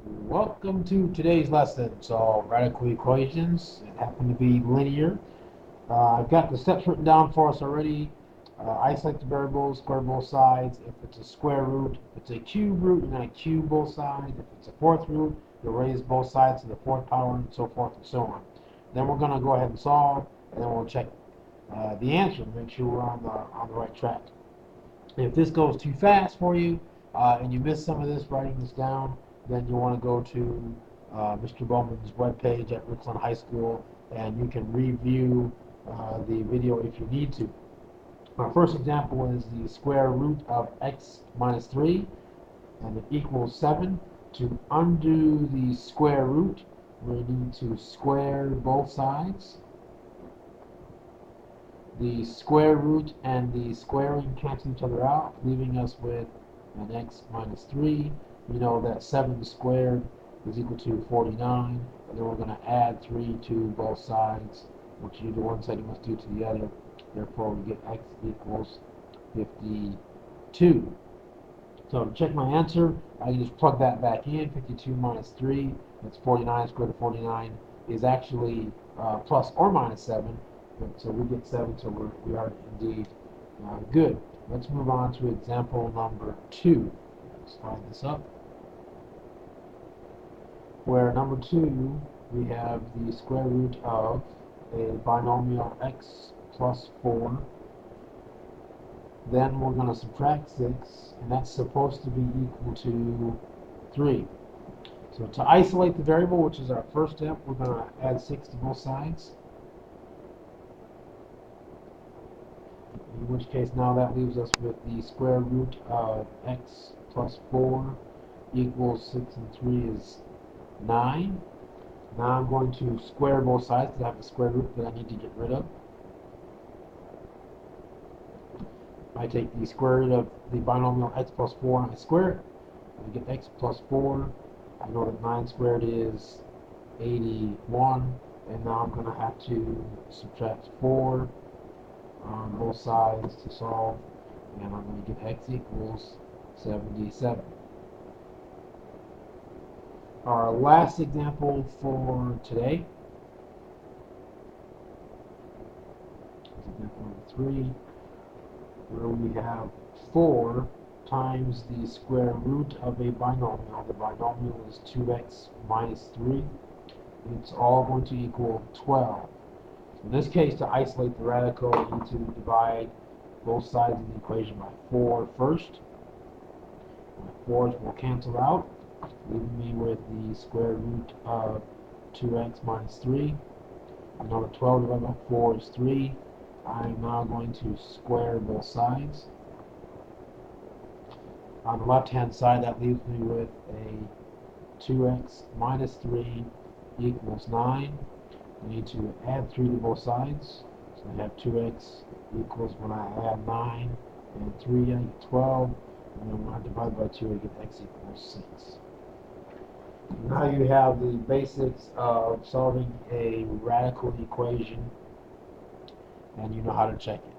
Welcome to today's lesson. So, radical equations happen to be linear. I've got the steps written down for us already. Isolate the variables, square both sides. If it's a square root, if it's a cube root, you're going to cube both sides. If it's a fourth root, you'll raise both sides to the fourth power, and so forth and so on. Then we're going to go ahead and solve, and then we'll check the answer to make sure we're on the right track. If this goes too fast for you, and you miss some of this writing this down, then you want to go to Mr. Bowman's webpage at Richland High School, and you can review the video if you need to. Our first example is the square root of x minus 3, and it equals 7. To undo the square root, we need to square both sides. The square root and the squaring cancel each other out, leaving us with an x minus 3. We know that 7 squared is equal to 49, and then we're going to add 3 to both sides. What you do to one side, you must do to the other. Therefore, we get x equals 52. So to check my answer, I can just plug that back in. 52 minus 3, that's 49. Square root of 49 is actually plus or minus 7. So we get 7, so we are indeed good. Let's move on to example number 2. Slide this up. Where number 2, we have the square root of a binomial x plus 4. Then we're going to subtract 6, and that's supposed to be equal to 3. So to isolate the variable, which is our first step, we're going to add 6 to both sides. In which case now that leaves us with the square root of x plus 4 equals 6 and 3 is 9. Now I'm going to square both sides because I have a square root that I need to get rid of. I take the square root of the binomial x plus 4 and I square it. I get x plus 4. I know that 9 squared is 81. And now I'm going to have to subtract 4 on both sides to solve, and I'm going to get x equals 77. Our last example for today is example number 3, where we have 4 times the square root of a binomial. The binomial is 2x minus 3. It's all going to equal 12. In this case, to isolate the radical, we need to divide both sides of the equation by 4 first. My 4's will cancel out, leaving me with the square root of 2x minus 3. I know that 12 divided by 4 is 3. I'm now going to square both sides. On the left-hand side, that leaves me with a 2x minus 3 equals 9. I need to add 3 to both sides. So I have 2x equals, when I add 9 and 3, I get 12. And then when I divide by 2, I get x equals 6. Now you have the basics of solving a radical equation, and you know how to check it.